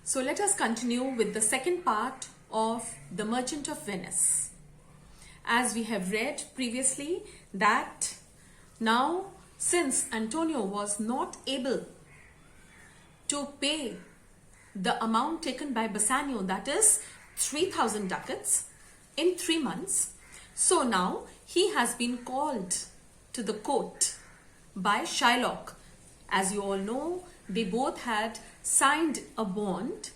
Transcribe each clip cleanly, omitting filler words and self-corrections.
So let us continue with the second part of The Merchant of Venice. As we have read previously that now since Antonio was not able to pay the amount taken by Bassanio, that is 3,000 ducats in 3 months, so now he has been called to the court by Shylock. As you all know, they both had signed a bond,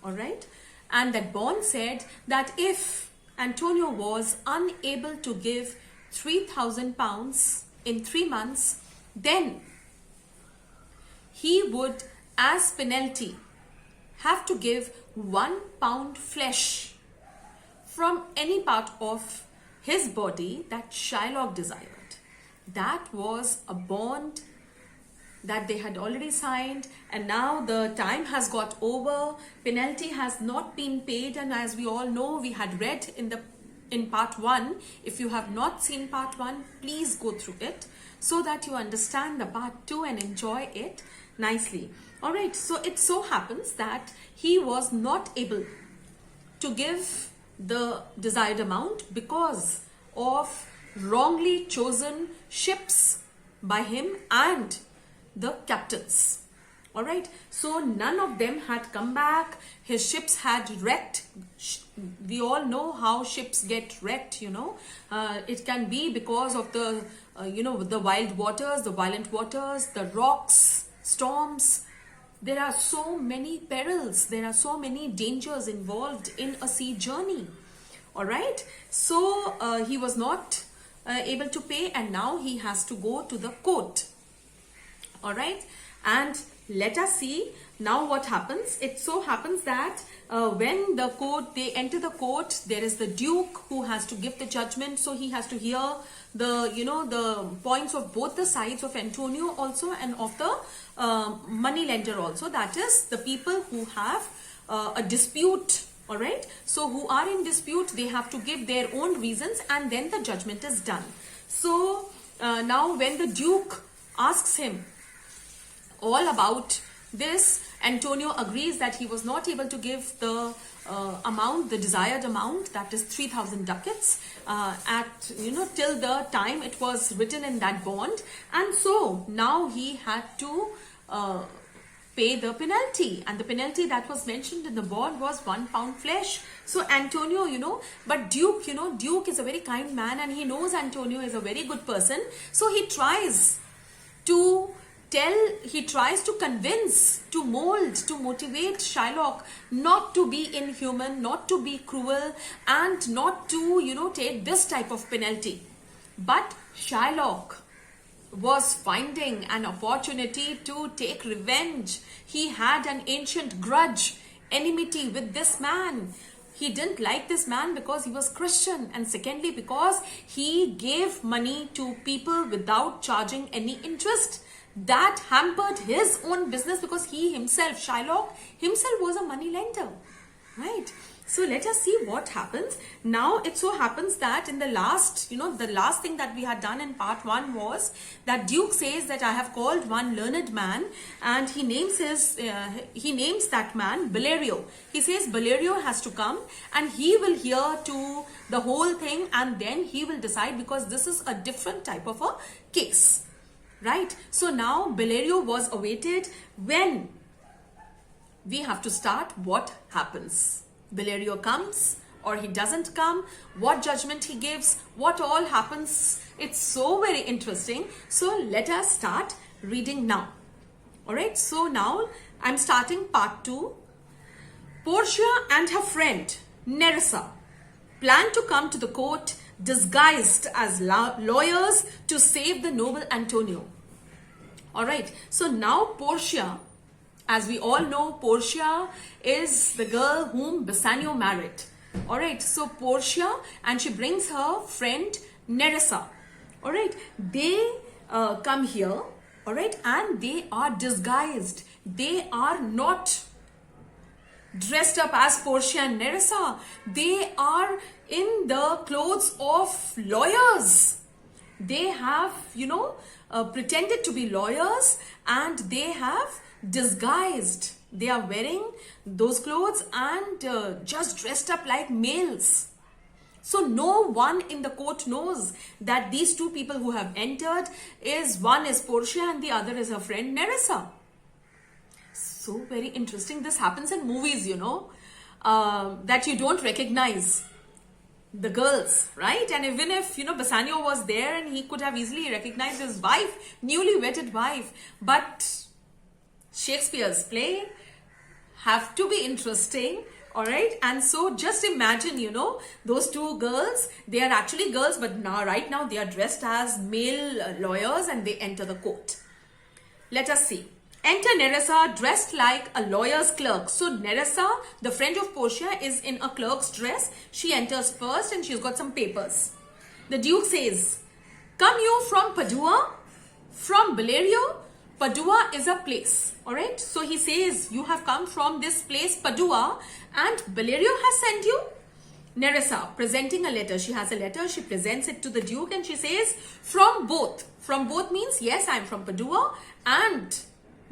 all right, and that bond said that if Antonio was unable to give 3,000 pounds in 3 months, then he would, as penalty, have to give 1 pound flesh from any part of his body that Shylock desired. That was a bond that they had already signed, and now the time has got over, penalty has not been paid, and as we all know, we had read in part 1. If you have not seen part 1, please go through it so that you understand the part 2 and enjoy it nicely. All right, so it so happens that he was not able to give the desired amount because of wrongly chosen ships by him and the captains. All right, so none of them had come back. His ships had wrecked. We all know how ships get wrecked, it can be because of the the wild waters, the violent waters, the rocks, storms. There are so many perils, there are so many dangers involved in a sea journey. All right, so he was not able to pay, and now he has to go to the court. All right, and let us see now what happens. It so happens that when they enter the court, there is the duke who has to give the judgment, so he has to hear the points of both the sides of Antonio also and of the money lender also, that is the people who have a dispute. All right, so who are in dispute, they have to give their own reasons, and then the judgment is done. So now when the duke asks him all about this, Antonio agrees that he was not able to give the amount, the desired amount, that is 3,000 ducats till the time it was written in that bond, and so now he had to pay the penalty, and the penalty that was mentioned in the bond was 1 pound flesh. So Antonio, but Duke, Duke is a very kind man, and he knows Antonio is a very good person, so he tries to convince, to mold, to motivate Shylock not to be inhuman, not to be cruel, and not to, take this type of penalty. But Shylock was finding an opportunity to take revenge. He had an ancient grudge, enmity with this man. He didn't like this man because he was Christian, and secondly because he gave money to people without charging any interest. That hampered his own business because he himself, Shylock himself, was a money lender, right? So let us see what happens. Now it so happens that in the last thing that we had done in part 1 was that Duke says that I have called one learned man, and he names that man Bellerio. He says Bellerio has to come and he will hear to the whole thing, and then he will decide, because this is a different type of a case. Right, so now Bellerio was awaited. When we have to start, what happens? Bellerio comes or he doesn't come, what judgment he gives, what all happens. It's so very interesting. So let us start reading now. All right, so now I'm starting part 2. Portia and her friend Nerissa planned to come to the court disguised as lawyers to save the noble Antonio. All right, so now Portia, as we all know, Portia is the girl whom Bassanio married. All right, so Portia, and she brings her friend Nerissa. All right, they come here, all right, and they are disguised. They are not dressed up as Portia and Nerissa. They are in the clothes of lawyers. They have, pretended to be lawyers, and they have disguised They are wearing those clothes and just dressed up like males. So no one in the court knows that these two people who have entered one is Portia and the other is her friend Nerissa. So very interesting. This happens in movies, that you don't recognize the girls, right? And even if, Bassanio was there and he could have easily recognized his wife, newly wedded wife. But Shakespeare's play have to be interesting. All right. And so just imagine, those two girls, they are actually girls, but right now they are dressed as male lawyers and they enter the court. Let us see. Enter Nerissa dressed like a lawyer's clerk. So Nerissa, the friend of Portia, is in a clerk's dress. She enters first and she's got some papers. The Duke says, "Come you from Padua? From Bellerio?" Padua is a place. Alright. So he says, "You have come from this place, Padua, and Bellerio has sent you?" Nerissa, presenting a letter. She has a letter. She presents it to the Duke and she says, "From both." From both means, yes, I'm from Padua and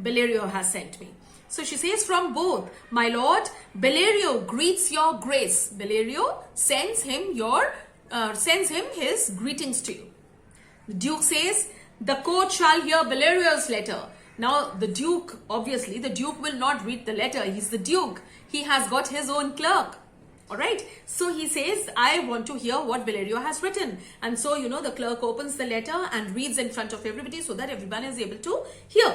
Bellerio has sent me. So she says, "From both, my lord, Bellerio greets your grace." Bellerio sends him his greetings to you. The Duke says, "The court shall hear Bellerio's letter." Now the Duke, obviously, the Duke will not read the letter. He's the Duke. He has got his own clerk. All right. So he says, "I want to hear what Bellerio has written." And so, the clerk opens the letter and reads in front of everybody so that everyone is able to hear.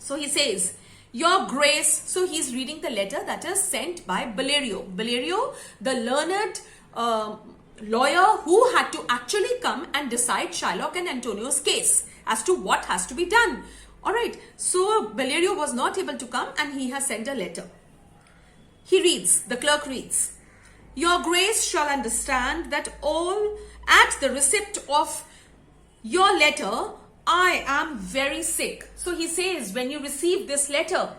So he says, "Your Grace," so he's reading the letter that is sent by Bellerio. Bellerio, the learned lawyer who had to actually come and decide Shylock and Antonio's case as to what has to be done. All right. So Bellerio was not able to come and he has sent a letter. He reads, the clerk reads, "Your Grace shall understand that all at the receipt of your letter, I am very sick." So he says, when you receive this letter,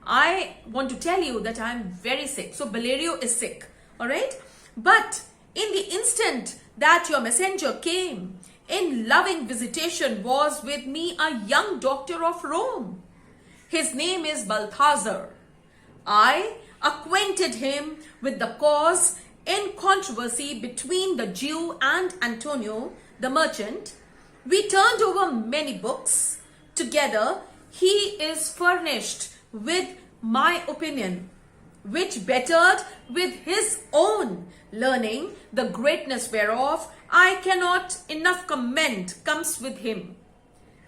I want to tell you that I am very sick. So Bellerio is sick. All right. "But in the instant that your messenger came, in loving visitation was with me a young doctor of Rome. His name is Balthazar. I acquainted him with the cause in controversy between the Jew and Antonio, the merchant. We turned over many books. Together, he is furnished with my opinion, which bettered with his own learning, the greatness whereof I cannot enough commend, comes with him.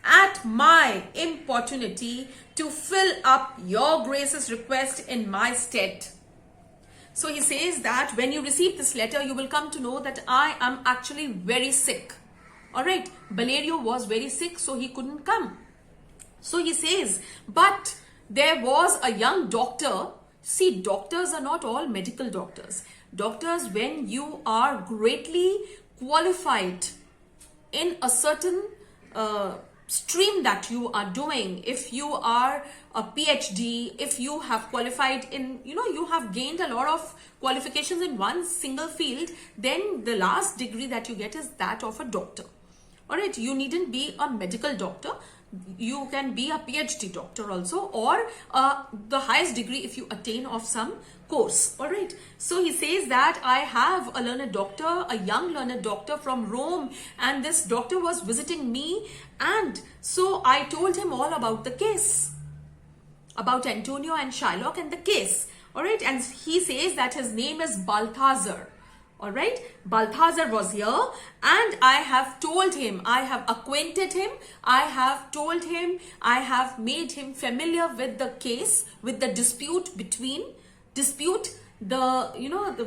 At my importunity to fill up your Grace's request in my stead." So he says that when you receive this letter, you will come to know that I am actually very sick. All right. Bellerio was very sick, so he couldn't come. So he says, "But there was a young doctor." See, doctors are not all medical doctors. Doctors, when you are greatly qualified in a certain stream that you are doing, if you are a PhD, if you have qualified in, you have gained a lot of qualifications in one single field, then the last degree that you get is that of a doctor. All right. You needn't be a medical doctor. You can be a PhD doctor also, or the highest degree if you attain of some course. All right. So he says that I have a learned doctor, a young learned doctor from Rome, and this doctor was visiting me, and so I told him all about the case, about Antonio and Shylock and the case. All right. And he says that his name is Balthazar. All right. Balthazar was here and I have told him, I have acquainted him, I have told him, I have made him familiar with the case, with the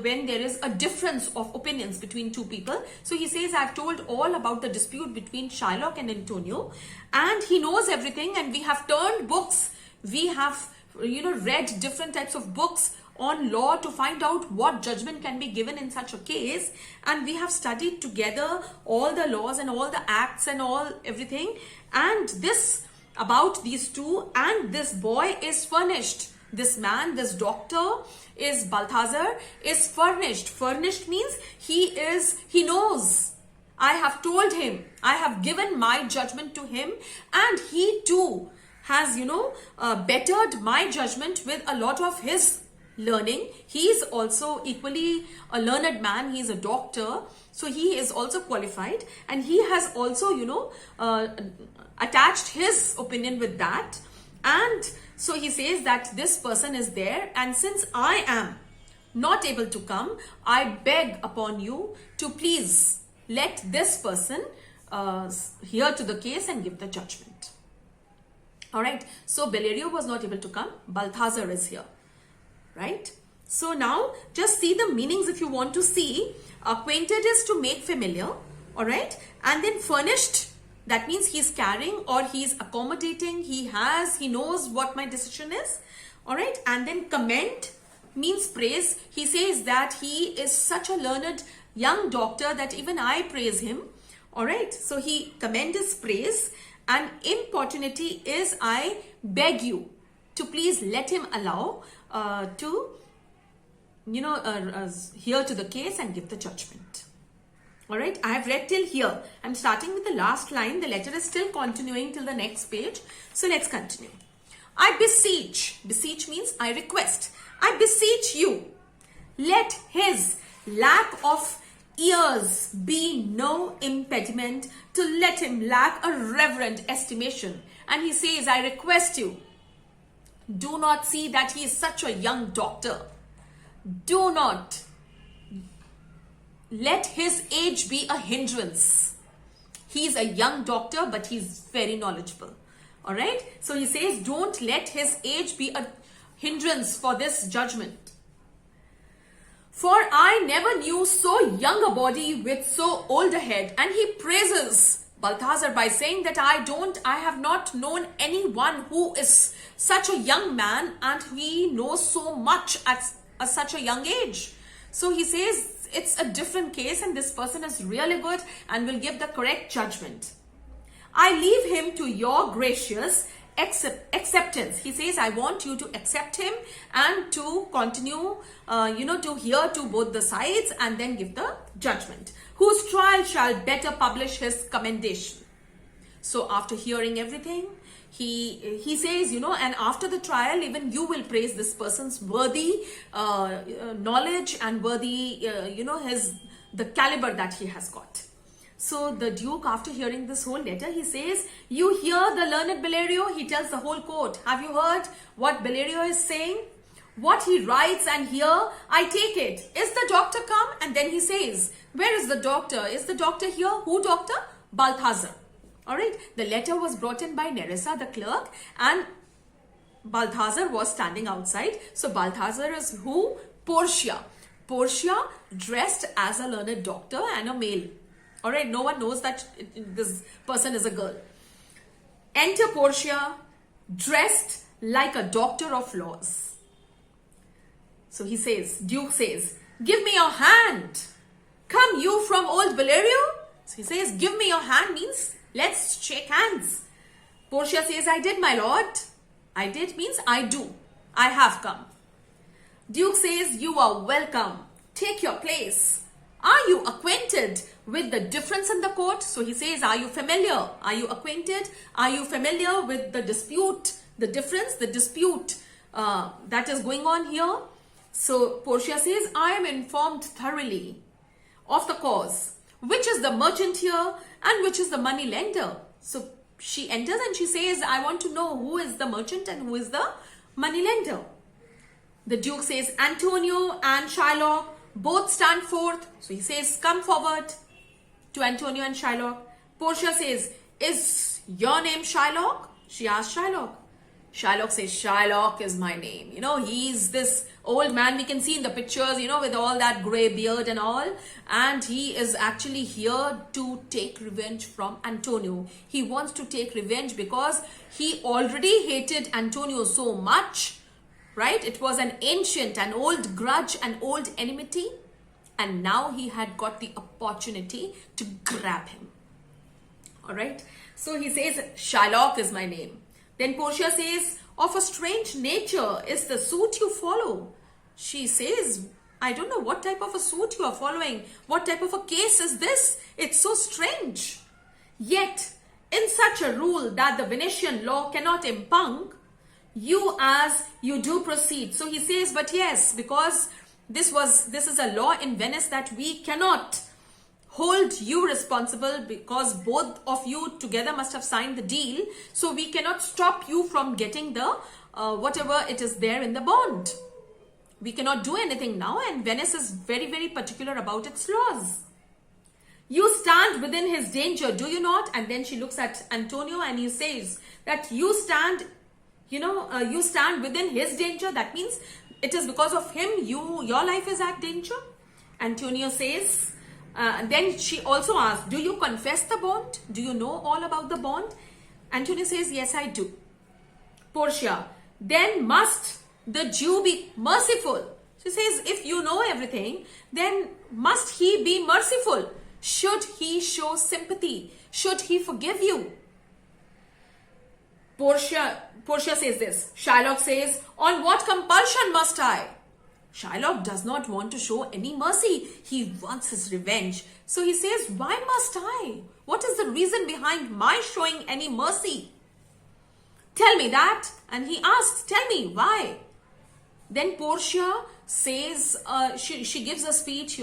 when there is a difference of opinions between two people. So he says, I've told all about the dispute between Shylock and Antonio, and he knows everything, and we have turned books. We have, read different types of books on law to find out what judgment can be given in such a case, and we have studied together all the laws and all the acts and everything, and this about these two, and this boy is furnished. This man, this doctor is Balthazar, is furnished. Furnished means he knows. I have told him, I have given my judgment to him, and he too has, bettered my judgment with a lot of his learning. He is also equally a learned man. He is a doctor. So he is also qualified, and he has also, attached his opinion with that. And so he says that this person is there, and since I am not able to come, I beg upon you to please let this person hear to the case and give the judgment. All right. So Bellerio was not able to come. Balthazar is here. Right. So now just see the meanings if you want to see. Acquainted is to make familiar. All right. And then furnished, that means he's carrying or he's accommodating. He knows what my decision is. All right. And then commend means praise. He says that he is such a learned young doctor that even I praise him. All right. So he commend his praise, and importunity is I beg you to please let him allow to hear to the case and give the judgment. All right. I have read till here. I'm starting with the last line. The letter is still continuing till the next page. So let's continue. I beseech. Beseech means I request. I beseech you, let his lack of ears be no impediment to let him lack a reverent estimation. And he says, I request you, do not see that he is such a young doctor. Do not let his age be a hindrance. He's a young doctor, but he's very knowledgeable. All right. So he says, don't let his age be a hindrance for this judgment. For I never knew so young a body with so old a head. And he praises Balthazar by saying that I have not known anyone who is such a young man and he knows so much at such a young age. So he says it's a different case and this person is really good and will give the correct judgment. I leave him to your gracious acceptance. He says, I want you to accept him and to continue, to hear to both the sides and then give the judgment. Whose trial shall better publish his commendation. So after hearing everything, he says, and after the trial, even you will praise this person's worthy knowledge and worthy, the caliber that he has got. So the Duke, after hearing this whole letter, he says, you hear the learned Bellerio? He tells the whole court, have you heard what Bellerio is saying? What he writes and here, I take it. Is the doctor come? And then he says, where is the doctor? Is the doctor here? Who doctor? Balthazar. All right. The letter was brought in by Nerissa, the clerk, and Balthazar was standing outside. So Balthazar is who? Portia. Portia dressed as a learned doctor and a male. All right, no one knows that this person is a girl. Enter Portia, dressed like a doctor of laws. So he says, Duke says, give me your hand. Come you from old Bellerio? So he says, give me your hand means let's shake hands. Portia says, I did, my lord. I did means I do. I have come. Duke says, you are welcome. Take your place. Are you acquainted with the difference in the court? So he says, are you familiar? Are you acquainted? Are you familiar with the dispute, the difference, the dispute that is going on here? So Portia says, I am informed thoroughly of the cause. Which is the merchant here and which is the money lender? So she enters and she says, I want to know who is the merchant and who is the money lender. The Duke says, Antonio and Shylock both stand forth. So he says, come forward to Antonio and Shylock. Portia says, is your name Shylock? She asks Shylock. Shylock says, Shylock is my name. He's this old man we can see in the pictures, with all that grey beard and all. And he is actually here to take revenge from Antonio. He wants to take revenge because he already hated Antonio so much. Right? It was an ancient, an old grudge, an old enmity. And now he had got the opportunity to grab him. All right. So he says, Shylock is my name. Then Portia says, of a strange nature is the suit you follow. She says, I don't know what type of a suit you are following. What type of a case is this? It's so strange. Yet in such a rule that the Venetian law cannot impugn, you as you do proceed. So he says, but yes, because this is a law in Venice that we cannot hold you responsible, because both of you together must have signed the deal. So we cannot stop you from getting the whatever it is there in the bond. We cannot do anything now, and Venice is very, very particular about its laws. You stand within his danger, do you not? And then she looks at Antonio and he says that you stand, you stand within his danger. That means it is because of him your life is at danger. Antonio says, then she also asks, do you confess the bond? Do you know all about the bond? Antonio says, yes, I do. Portia, then must the Jew be merciful? She says, if you know everything, then must he be merciful? Should he show sympathy? Should he forgive you? Portia says this. Shylock says, on what compulsion must I? Shylock does not want to show any mercy. He wants his revenge. So he says, why must I? What is the reason behind my showing any mercy? Tell me that. And he asks, tell me why? Then Portia says, she gives a speech,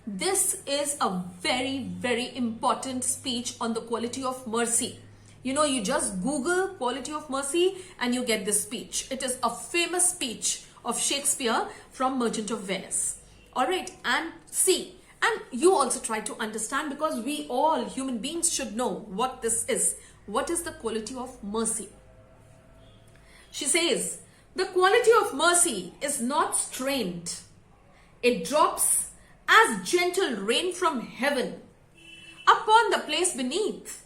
this is a very, very important speech on the quality of mercy. You just Google quality of mercy and you get this speech. It is a famous speech of Shakespeare from Merchant of Venice. All right, and see, and you also try to understand, because we all human beings should know what this is. What is the quality of mercy? She says, the quality of mercy is not strained. It drops as gentle rain from heaven upon the place beneath.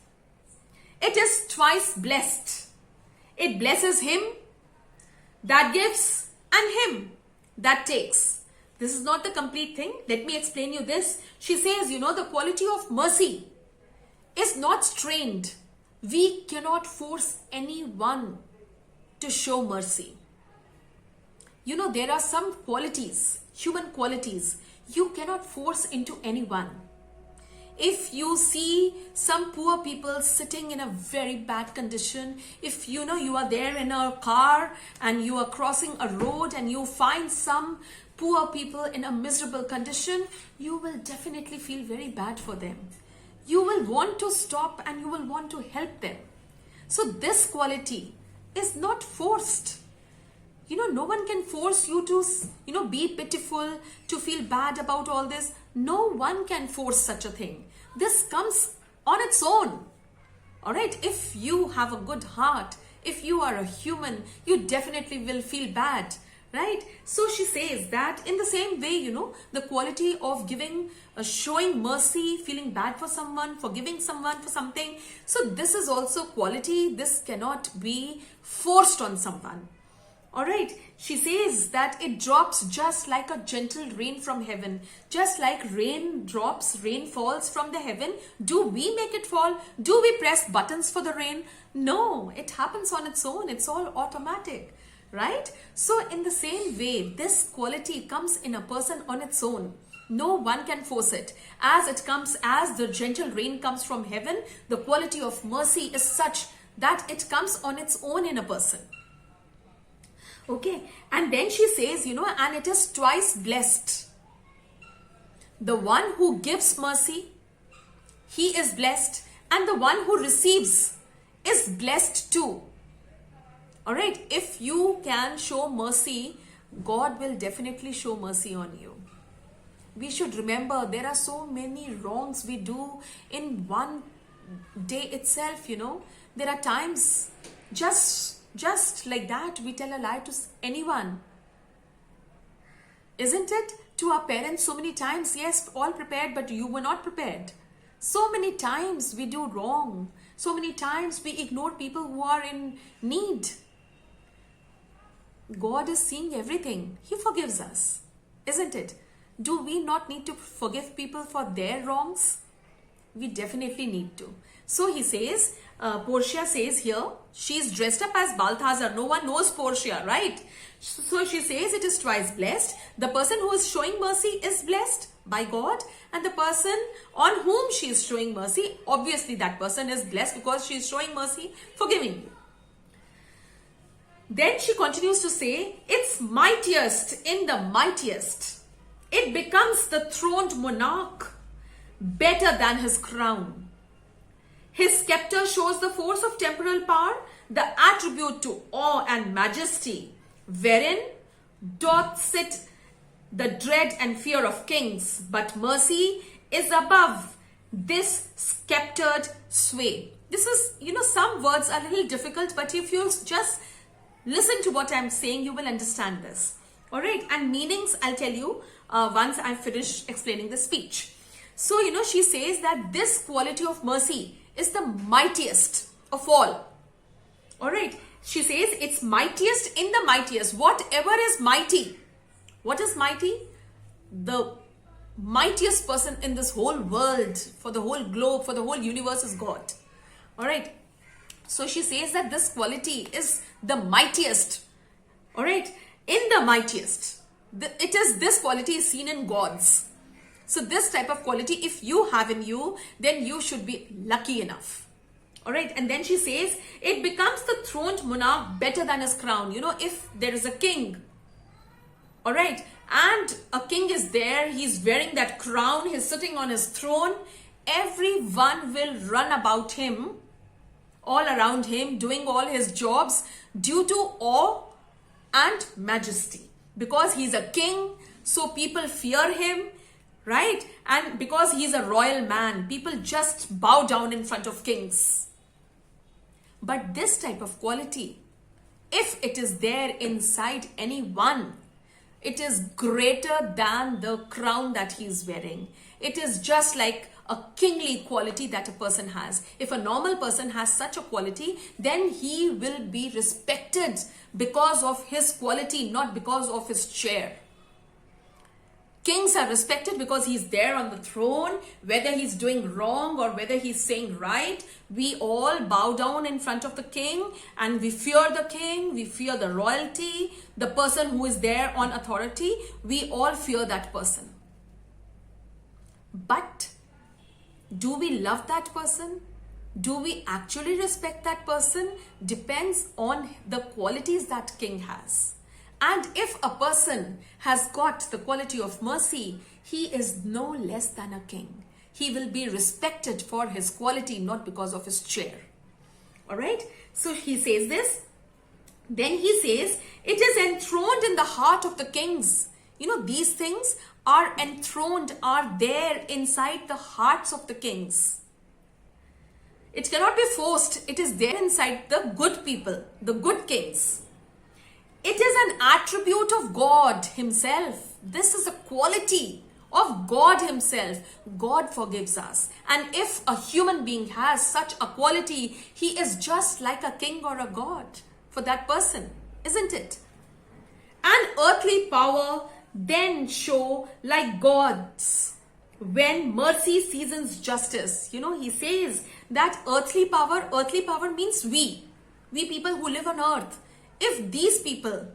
It is twice blessed. It blesses him that gives and him that takes. This is not the complete thing. Let me explain you this. She says, the quality of mercy is not strained. We cannot force anyone to show mercy. There are some qualities, human qualities, you cannot force into anyone. If you see some poor people sitting in a very bad condition, if you are there in a car and you are crossing a road and you find some poor people in a miserable condition, you will definitely feel very bad for them. You will want to stop and you will want to help them. So this quality is not forced. No one can force you to, be pitiful, to feel bad about all this. No one can force such a thing. This comes on its own. All right. If you have a good heart, if you are a human, you definitely will feel bad. Right. So she says that in the same way, the quality of giving, showing mercy, feeling bad for someone, forgiving someone for something. So this is also quality. This cannot be forced on someone. All right. She says that it drops just like a gentle rain from heaven. Just like rain falls from the heaven. Do we make it fall? Do we press buttons for the rain? No, it happens on its own. It's all automatic, right? So in the same way, this quality comes in a person on its own. No one can force it. As the gentle rain comes from heaven, the quality of mercy is such that it comes on its own in a person. Okay, and then she says, and it is twice blessed. The one who gives mercy, he is blessed, and the one who receives is blessed too. All right, if you can show mercy, God will definitely show mercy on you. We should remember there are so many wrongs we do in one day itself, There are times just like that, we tell a lie to anyone. Isn't it? To our parents so many times, yes, all prepared, but you were not prepared. So many times we do wrong. So many times we ignore people who are in need. God is seeing everything. He forgives us. Isn't it? Do we not need to forgive people for their wrongs? We definitely need to. So he says, Portia says here, she's dressed up as Balthazar. No one knows Portia, right? So she says it is twice blessed. The person who is showing mercy is blessed by God, and the person on whom she is showing mercy, obviously that person is blessed because she is showing mercy, forgiving you. Then she continues to say, it's mightiest in the mightiest. It becomes the throned monarch better than his crown. His scepter shows the force of temporal power, the attribute to awe and majesty, wherein doth sit the dread and fear of kings, but mercy is above this sceptered sway. This is, some words are a little difficult, but if you just listen to what I'm saying, you will understand this. All right, and meanings I'll tell you once I finish explaining the speech. So, she says that this quality of mercy is the mightiest of all. All right, she says it's mightiest in the mightiest. Whatever is mighty. What is mighty? The mightiest person in this whole world, for the whole globe, for the whole universe is God. All right. So she says that this quality is the mightiest. All right. In the mightiest. This quality is seen in gods. So this type of quality, if you have in you, then you should be lucky enough. All right. And then she says, it becomes the throned monarch better than his crown. If there is a king, all right, and a king is there, he's wearing that crown, he's sitting on his throne, everyone will run about him, all around him, doing all his jobs due to awe and majesty. Because he's a king, so people fear him, right? And because he's a royal man, people just bow down in front of kings. But this type of quality, if it is there inside anyone, it is greater than the crown that he is wearing. It is just like a kingly quality that a person has. If a normal person has such a quality, then he will be respected because of his quality, not because of his chair. Kings are respected because he's there on the throne. Whether he's doing wrong or whether he's saying right, we all bow down in front of the king and we fear the king, we fear the royalty, the person who is there on authority. We all fear that person. But do we love that person? Do we actually respect that person? Depends on the qualities that king has. And if a person has got the quality of mercy, he is no less than a king. He will be respected for his quality, not because of his chair. All right. So he says this. Then he says, it is enthroned in the heart of the kings. These things are enthroned, are there inside the hearts of the kings. It cannot be forced. It is there inside the good people, the good kings. It is an attribute of God himself. This is a quality of God himself. God forgives us. And if a human being has such a quality, he is just like a king or a god for that person, isn't it? And earthly power then show like gods when mercy seasons justice. He says that earthly power means we people who live on earth. If these people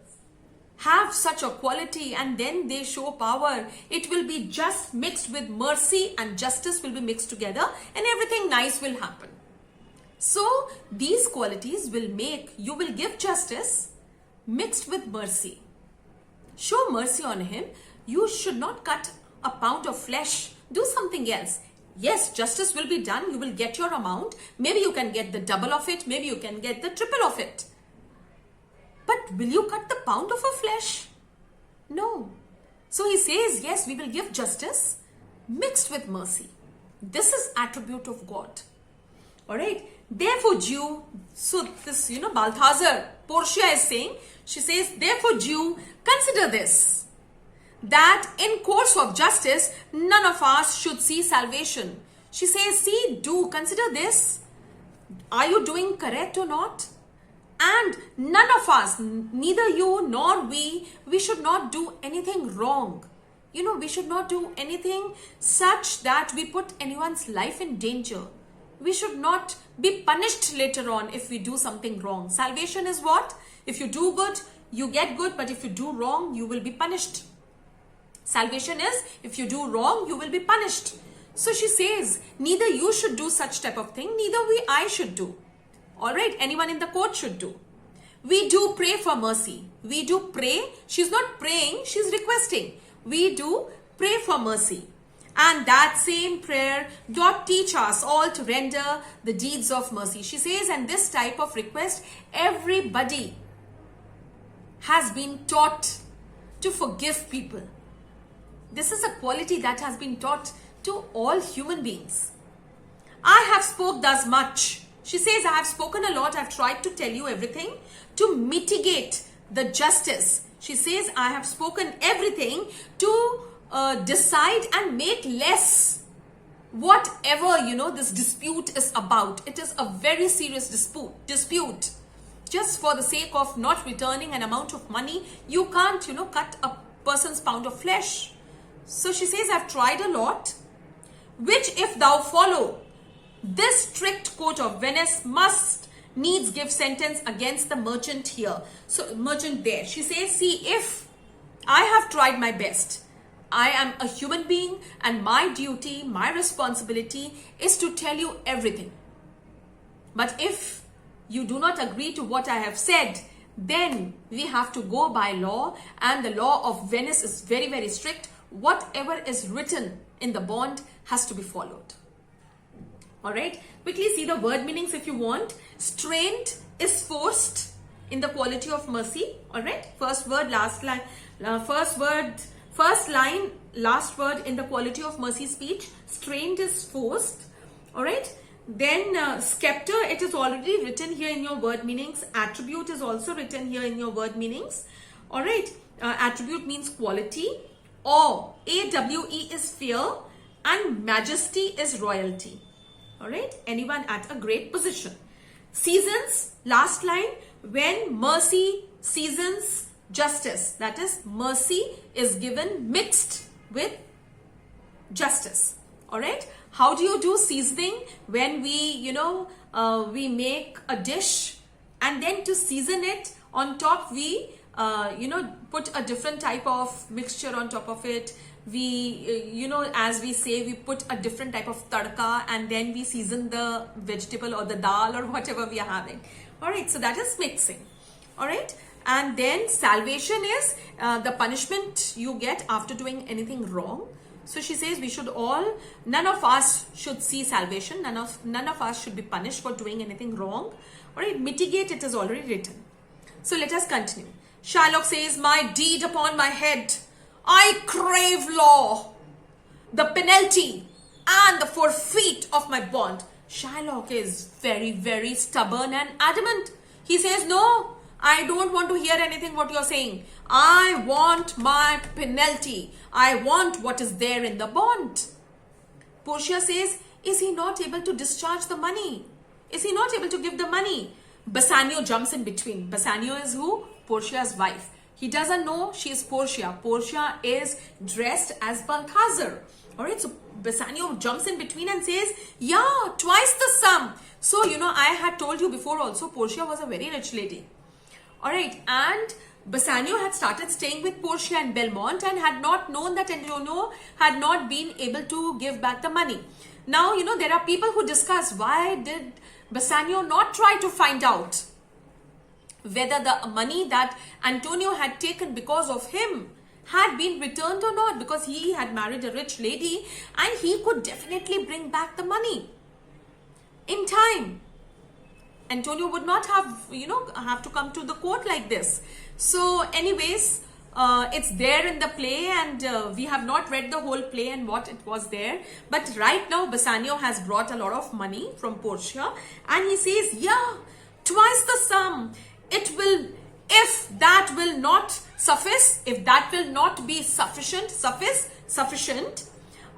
have such a quality and then they show power, it will be just mixed with mercy and justice will be mixed together and everything nice will happen. So these qualities will make, you will give justice mixed with mercy. Show mercy on him. You should not cut a pound of flesh. Do something else. Yes, justice will be done. You will get your amount. Maybe you can get the double of it. Maybe you can get the triple of it. But will you cut the pound of a flesh? No. So he says, yes, we will give justice mixed with mercy. This is attribute of God. All right. Therefore, Jew, so this, Balthazar, Portia is saying, she says, therefore, Jew, consider this, that in course of justice, none of us should see salvation. She says, consider this. Are you doing correct or not? And none of us, neither you nor we should not do anything wrong. We should not do anything such that we put anyone's life in danger. We should not be punished later on if we do something wrong. Salvation is what? If you do good, you get good, but if you do wrong, you will be punished. Salvation is, if you do wrong, you will be punished. So she says, neither you should do such type of thing, neither I should do. Alright, anyone in the court should do. We do pray for mercy. We do pray. She's not praying, she's requesting. We do pray for mercy. And that same prayer, God teach us all to render the deeds of mercy. She says, and this type of request, everybody has been taught to forgive people. This is a quality that has been taught to all human beings. I have spoke thus much. She says, I have spoken a lot. I've tried to tell you everything to mitigate the justice. She says, I have spoken everything to decide and make less whatever, this dispute is about. It is a very serious dispute. Just for the sake of not returning an amount of money, you can't, cut a person's pound of flesh. So she says, I've tried a lot, which if thou follow, this strict court of Venice must needs give sentence against the merchant here. So merchant there. She says, see, if I have tried my best, I am a human being and my duty, my responsibility is to tell you everything. But if you do not agree to what I have said, then we have to go by law, and the law of Venice is very, very strict. Whatever is written in the bond has to be followed. Alright, quickly see the word meanings if you want. Strained is forced in the quality of mercy. Alright, first word, last line, first line, last word in the quality of mercy speech. Strained is forced. Alright, then scepter, it is already written here in your word meanings. Attribute is also written here in your word meanings. Alright, attribute means quality. Awe, A-W-E is fear, and majesty is royalty. Alright, anyone at a great position. Seasons, last line, when mercy seasons justice. That is, mercy is given mixed with justice. Alright, how do you do seasoning? When we, we make a dish, and then to season it, on top we, put a different type of mixture on top of it. We, as we say, we put a different type of tadka, and then we season the vegetable or the dal or whatever we are having. Alright, so that is mixing. Alright, and then salvation is the punishment you get after doing anything wrong. So she says we should all, none of us should see salvation. None of us should be punished for doing anything wrong. Alright, mitigate, it is already written. So let us continue. Shylock says, my deed upon my head, I crave law, the penalty and the forfeit of my bond. Shylock is very, very stubborn and adamant. He says, no, I don't want to hear anything what you're saying. I want my penalty. I want what is there in the bond. Portia says, is he not able to discharge the money? Is he not able to give the money? Bassanio jumps in between. Bassanio is who? Portia's wife. He doesn't know she is Portia. Portia is dressed as Balthazar. Alright, so Bassanio jumps in between and says, yeah, twice the sum. So, I had told you before also, Portia was a very rich lady. Alright, and Bassanio had started staying with Portia in Belmont and had not known that Antonio had not been able to give back the money. Now, there are people who discuss, why did Bassanio not try to find out whether the money that Antonio had taken because of him had been returned or not, because he had married a rich lady and he could definitely bring back the money in time. Antonio would not have to come to the court like this. So anyways, it's there in the play, and we have not read the whole play and what it was there. But right now, Bassanio has brought a lot of money from Portia, and he says, yeah, twice the sum. It will, if that will not suffice, if that will not be sufficient,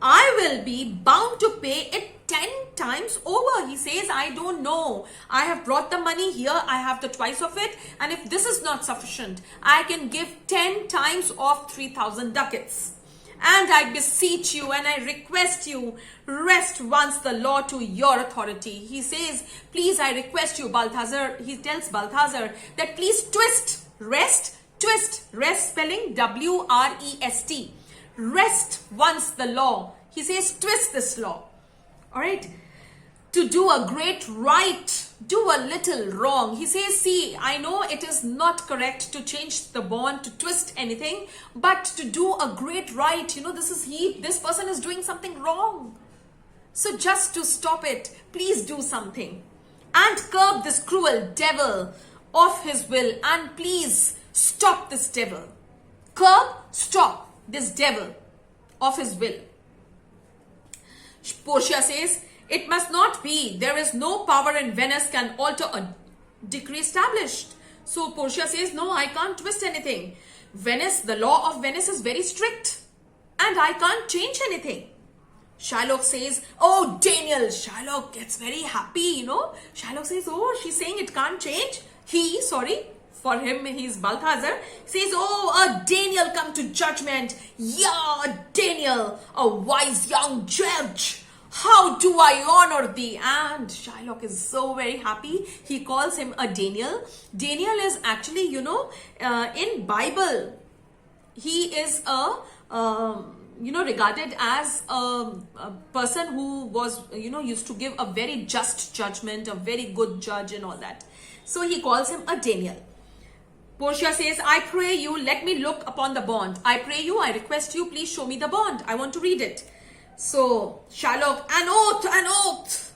I will be bound to pay it 10 times over. He says, I don't know. I have brought the money here. I have the twice of it. And if this is not sufficient, I can give 10 times of 3,000 ducats. And I beseech you and I request you, rest once the law to your authority. He says, please, I request you, Balthazar. He tells Balthazar that please twist, rest spelling W-R-E-S-T. Rest once the law. He says, twist this law. All right. To do a great right, do a little wrong. He says, see, I know it is not correct to change the bond, to twist anything, but to do a great right, this person is doing something wrong. So just to stop it, please do something. And curb this cruel devil of his will, and please stop this devil. Curb, stop this devil of his will. Portia says, it must not be. There is no power in Venice can alter a decree established. So Portia says, no, I can't twist anything. Venice, the law of Venice is very strict and I can't change anything. Shylock says, oh, Daniel. Shylock gets very happy, Shylock says, oh, she's saying it can't change. For him, he's Balthazar, says, oh, a Daniel come to judgment. Yeah, a Daniel, a wise young judge. How do I honor thee? And Shylock is so very happy. He calls him a Daniel. Daniel is actually, in Bible, he is regarded as a person who was, used to give a very just judgment, a very good judge and all that. So he calls him a Daniel. Portia says, I pray you, let me look upon the bond. I pray you, I request you, please show me the bond. I want to read it. So Shylock, an oath.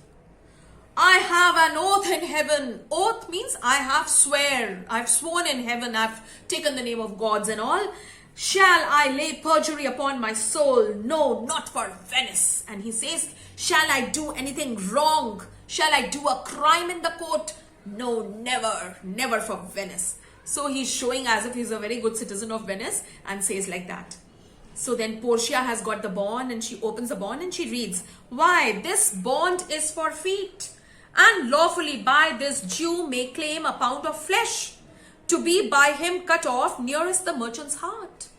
I have an oath in heaven. Oath means I have sworn in heaven. I've taken the name of gods and all. Shall I lay perjury upon my soul? No, not for Venice. And he says, shall I do anything wrong? Shall I do a crime in the court? No, never for Venice. So he's showing as if he's a very good citizen of Venice and says like that. So then Portia has got the bond and she opens the bond and she reads, why, this bond is for feet, and lawfully by this Jew may claim a pound of flesh, to be by him cut off nearest the merchant's heart.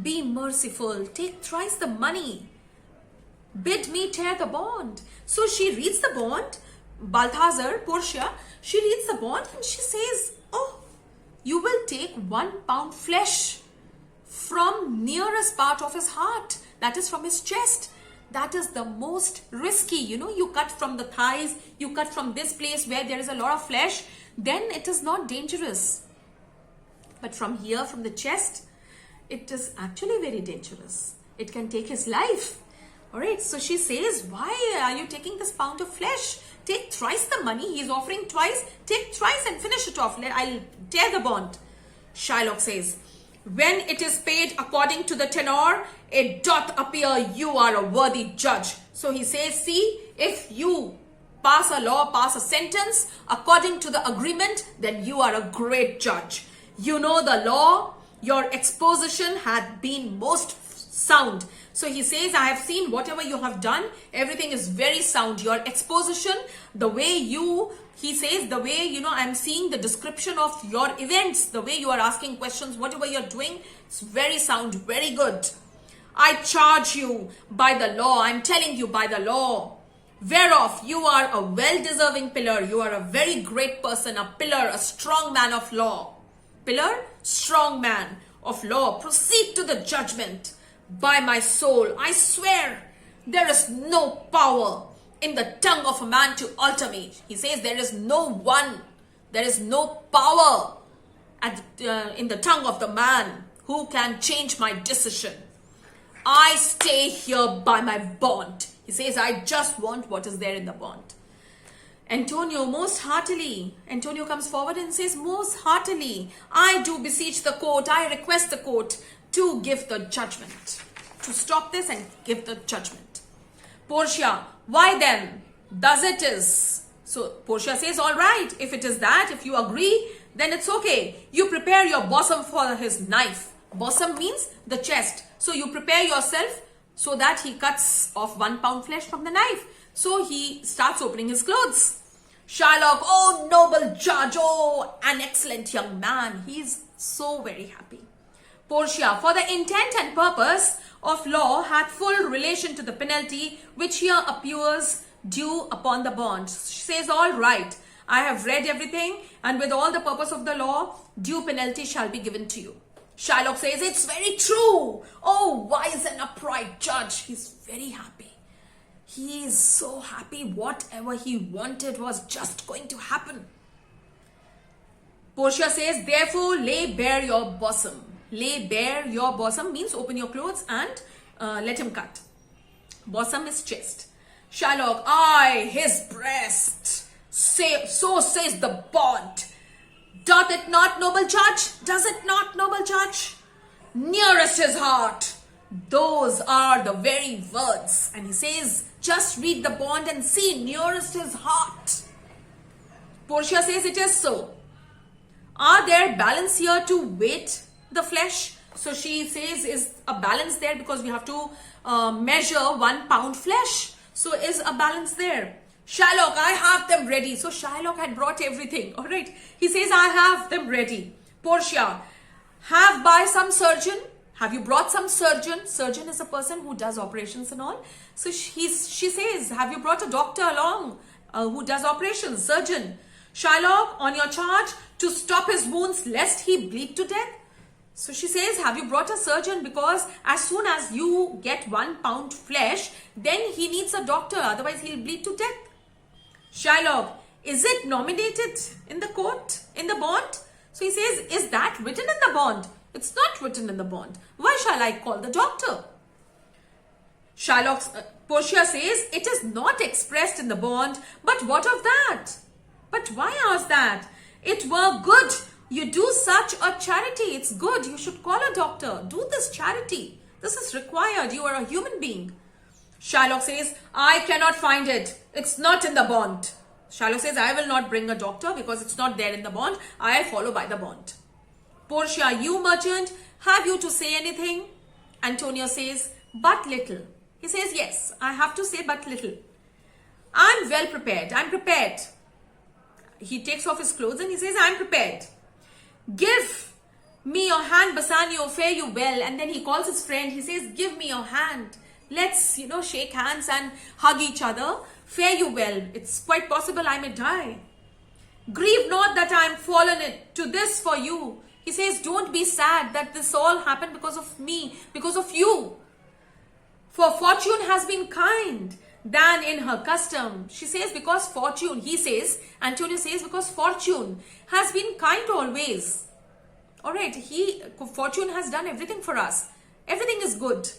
Be merciful, take thrice the money, bid me tear the bond. So she reads the bond, Balthazar, Portia, she reads the bond and she says, oh, you will take 1 pound flesh from nearest part of his heart, that is from his chest. That is the most risky. You cut from the thighs, you cut from this place where there is a lot of flesh, then it is not dangerous. But from here, from the chest, it is actually very dangerous. It can take his life. All right, so she says, why are you taking this pound of flesh? Take thrice the money. He's offering twice. Take thrice and finish it off. I'll tear the bond. Shylock says, when it is paid according to the tenor, it doth appear you are a worthy judge. So he says, see, if you pass a law, pass a sentence according to the agreement, then you are a great judge. You know the law, your exposition had been most sound. So he says, I have seen whatever you have done, everything is very sound. Your exposition, the way he says, the way, I'm seeing the description of your events, the way you are asking questions, whatever you're doing, it's very sound, very good. I charge you by the law, I'm telling you by the law, whereof you are a well-deserving pillar. You are a very great person, a pillar, a strong man of law. Pillar, strong man of law. Proceed to the judgment. By my soul, I swear, there is no power in the tongue of a man to alter me. He says there is no power in the tongue of the man who can change my decision. I stay here by my bond. He says, I just want what is there in the bond. Antonio comes forward and says, most heartily, I do beseech the court, I request the court to give the judgment, to stop this and give the judgment. Portia, why then? Thus it is. So Portia says, all right, if it is that, if you agree, then it's okay. You prepare your bosom for his knife. Bosom means the chest. So you prepare yourself so that he cuts off 1 pound flesh from the knife. So he starts opening his clothes. Shylock, oh noble judge, oh an excellent young man. He's so very happy. Portia, for the intent and purpose of law hath full relation to the penalty which here appears due upon the bond. She says, all right, I have read everything, and with all the purpose of the law, due penalty shall be given to you. Shylock says, it's very true. Oh, wise and upright judge. He's very happy. He is so happy. Whatever he wanted was just going to happen. Portia says, therefore, lay bare your bosom. Lay bare your bosom means open your clothes and let him cut. Bosom is chest. Shylock, aye, his breast. So says the bond. Doth it not, noble judge? Does it not, noble judge? Nearest his heart. Those are the very words. And he says, just read the bond and see, nearest his heart. Portia says, it is so. Are there balance here to weight the flesh? So she says, is a balance there because we have to measure 1 pound flesh. So is a balance there? Shylock, I have them ready. So Shylock had brought everything. All right. He says, I have them ready. Portia, have by some surgeon. Have you brought some surgeon? Surgeon is a person who does operations and all. So she says, have you brought a doctor along who does operations? Surgeon. Shylock, on your charge, to stop his wounds lest he bleed to death. So she says, have you brought a surgeon? Because as soon as you get 1 pound flesh, then he needs a doctor. Otherwise, he'll bleed to death. Shylock, is it nominated in the court, in the bond? So he says, is that written in the bond? It's not written in the bond. Why shall I call the doctor? Portia says, it is not expressed in the bond. But what of that? But why ask that? It were good. You do such a charity. It's good. You should call a doctor. Do this charity. This is required. You are a human being. Shylock says, I cannot find it. It's not in the bond. Shylock says, I will not bring a doctor because it's not there in the bond. I follow by the bond. Portia, you merchant, have you to say anything? Antonio says, but little. He says, yes, I have to say but little. I'm well prepared. I'm prepared. He takes off his clothes and he says, I'm prepared. Give me your hand, Bassanio, fare you well. And then he calls his friend. He says, give me your hand. Let's, shake hands and hug each other. Fare you well. It's quite possible I may die. Grieve not that I am fallen to this for you. He says, don't be sad that this all happened because of me, because of you. For fortune has been kind than in her custom. She says, because fortune, Antonio says, because fortune has been kind always. All right, fortune has done everything for us. Everything is good.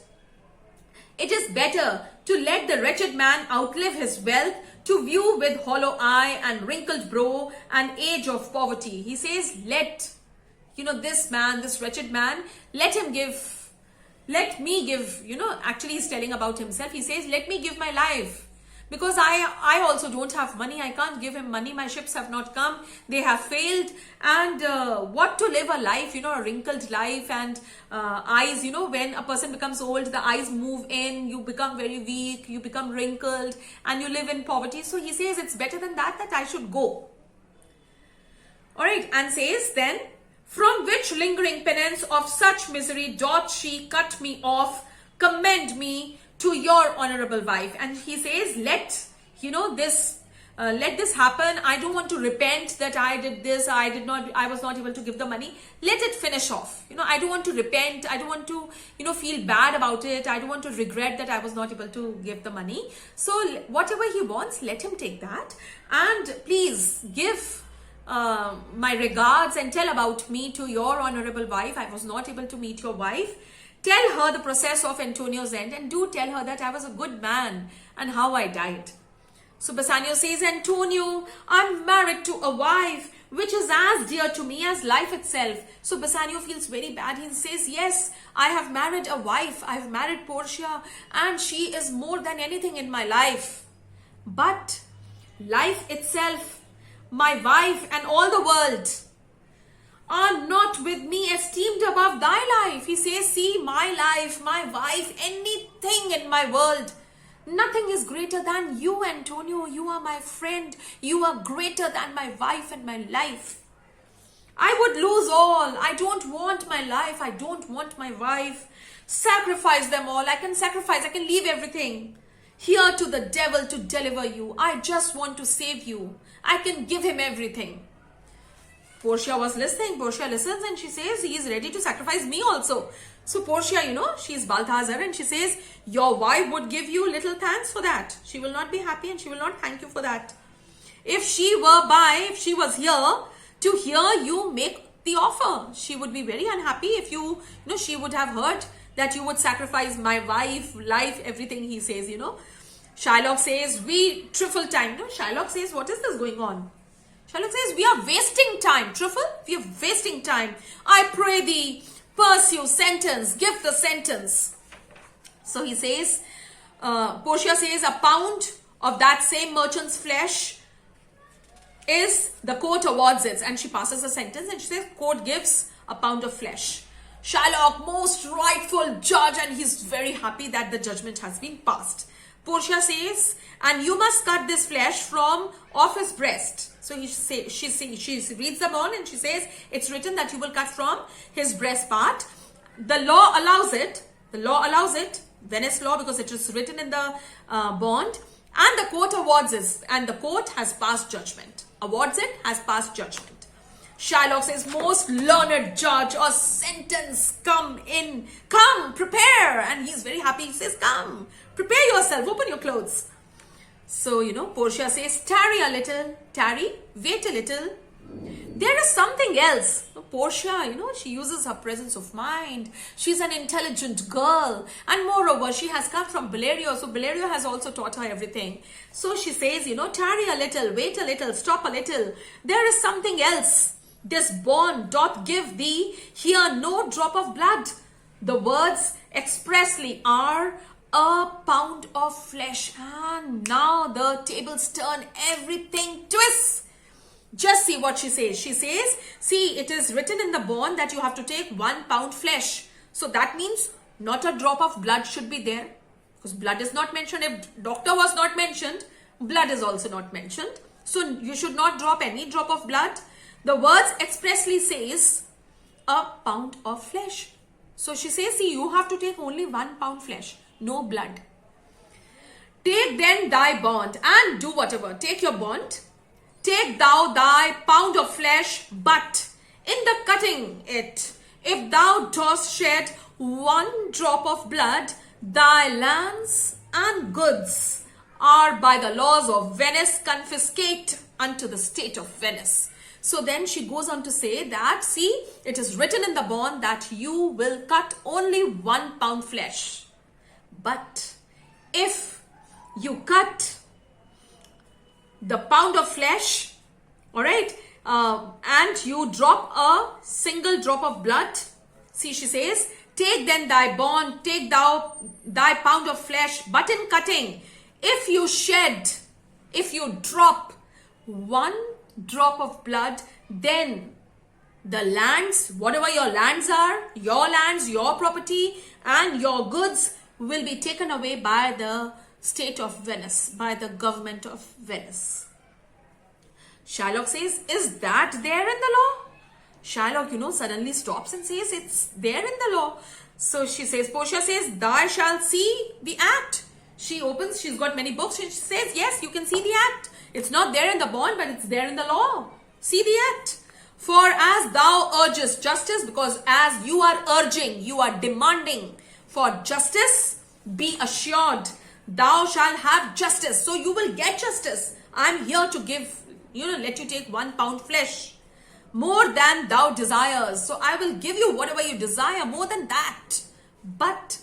It is better to let the wretched man outlive his wealth, to view with hollow eye and wrinkled brow an age of poverty. He says, let, this man, this wretched man, let me give, actually he's telling about himself. He says, let me give my life. Because I also don't have money. I can't give him money. My ships have not come. They have failed. And what to live a life, a wrinkled life and eyes, when a person becomes old, the eyes move in, you become very weak, you become wrinkled and you live in poverty. So he says it's better than that I should go. All right. And says then, from which lingering penance of such misery doth she cut me off, commend me to your honorable wife. And he says, let this happen. I don't want to repent that I did this. I was not able to give the money. Let it finish off. I don't want to repent. I don't want to, feel bad about it. I don't want to regret that I was not able to give the money. So whatever he wants, let him take that. And please give my regards and tell about me to your honorable wife. I was not able to meet your wife. Tell her the process of Antonio's end, and do tell her that I was a good man and how I died. So Bassanio says, Antonio, I'm married to a wife which is as dear to me as life itself. So Bassanio feels very bad. He says, yes, I have married a wife. I've married Portia and she is more than anything in my life. But life itself, my wife and all the world are not with me esteemed above thy life. He says, see, my life, my wife, anything in my world, nothing is greater than you, Antonio. You are my friend. You are greater than my wife and my life. I would lose all. I don't want my life. I don't want my wife. Sacrifice them all. I can leave everything here to the devil to deliver you. I just want to save you. I can give him everything. Portia was listening. Portia listens and she says, he is ready to sacrifice me also. So Portia, she's Balthazar, and she says, your wife would give you little thanks for that. She will not be happy and she will not thank you for that. If she was here to hear you make the offer, she would be very unhappy if she would have heard that you would sacrifice my wife, life, everything, he says, Shylock says, we trifle time. Shylock says, what is this going on? Shylock says, we are wasting time. Trifle, we are wasting time. I pray thee, pursue sentence, give the sentence. So he says, Portia says, a pound of that same merchant's flesh is the court awards it. And she passes a sentence and she says, court gives a pound of flesh. Shylock, most rightful judge, and he's very happy that the judgment has been passed. Portia says, and you must cut this flesh from off his breast. So she reads them all and she says, it's written that you will cut from his breast part. The law allows it. Venice law, because it is written in the bond. And the court awards it. And the court has passed judgment. Awards it, has passed judgment. Shylock says, most learned judge, a sentence, come, prepare. And he's very happy. He says, come, prepare yourself, open your clothes. So, Portia says, tarry a little, wait a little. There is something else. Portia, she uses her presence of mind. She's an intelligent girl. And moreover, she has come from Valerio. So Valerio has also taught her everything. So she says, tarry a little, wait a little, stop a little. There is something else. This bond doth give thee here no drop of blood. The words expressly are a pound of flesh. And now the tables turn, everything twists. Just see what she says. She says, see, it is written in the bond that you have to take 1 pound flesh. So that means not a drop of blood should be there. Because blood is not mentioned. If doctor was not mentioned, blood is also not mentioned. So you should not drop any drop of blood. The words expressly says a pound of flesh. So she says, see, you have to take only 1 pound flesh, no blood. Take then thy bond and do whatever. Take your bond. Take thou thy pound of flesh, but in the cutting it, if thou dost shed 1 drop of blood, thy lands and goods are by the laws of Venice confiscate unto the state of Venice. So then she goes on to say that, see, it is written in the bond that you will cut only 1 pound flesh. But if you cut the pound of flesh, all right, and you drop a single drop of blood, see, she says, take then thy bond, take thou thy pound of flesh, but in cutting, if you drop 1 drop of blood, then the lands, whatever your lands are, your property and your goods will be taken away by the state of Venice, by the government of Venice. Shylock says, is that there in the law? Shylock, suddenly stops and says, it's there in the law. So she says, Portia says, thou shalt see the act. She opens, she's got many books, and she says, yes, you can see the act. It's not there in the bond, but it's there in the law. See the act. For as thou urgest justice, because as you are urging, you are demanding for justice, be assured, thou shalt have justice. So you will get justice. I'm here to give, let you take 1 pound flesh. More than thou desires. So I will give you whatever you desire, more than that. But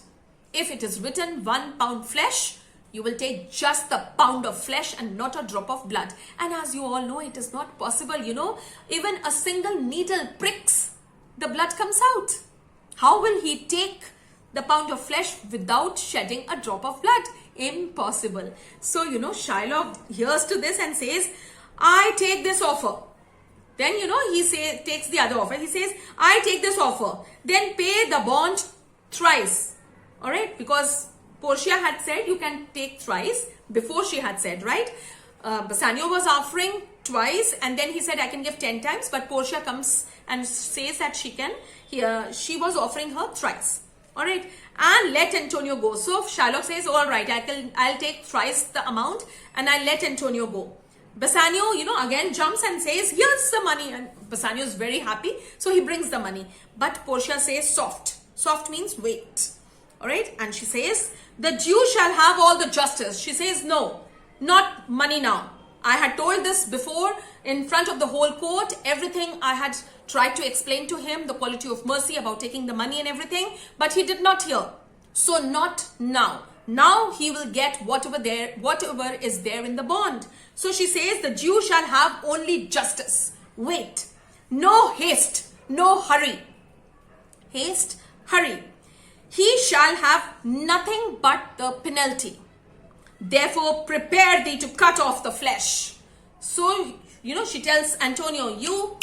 if it is written 1 pound flesh, you will take just the pound of flesh and not a drop of blood. And as you all know, it is not possible, even a single needle pricks, the blood comes out. How will he take the pound of flesh without shedding a drop of blood? Impossible. So, Shylock hears to this and says, I take this offer. Then, he takes the other offer. He says, I take this offer. Then pay the bond thrice. All right? Because Portia had said you can take thrice before she had said, right? Bassanio was offering twice and then he said I can give 10 times, but Portia comes and says that she was offering her thrice. All right, and let Antonio go. So Shylock says, all right, I'll take thrice the amount and I'll let Antonio go. Bassanio, again jumps and says, here's the money. And Bassanio is very happy, so he brings the money. But Portia says, soft. Soft means wait. All right, and she says, the Jew shall have all the justice. She says, no, not money now. I had told this before in front of the whole court. Everything I had tried to explain to him, the quality of mercy about taking the money and everything, but he did not hear. So not now. Now he will get whatever is there in the bond. So she says, the Jew shall have only justice. Wait. No haste. No hurry. Haste, hurry. He shall have nothing but the penalty. Therefore, prepare thee to cut off the flesh. So, she tells Antonio, you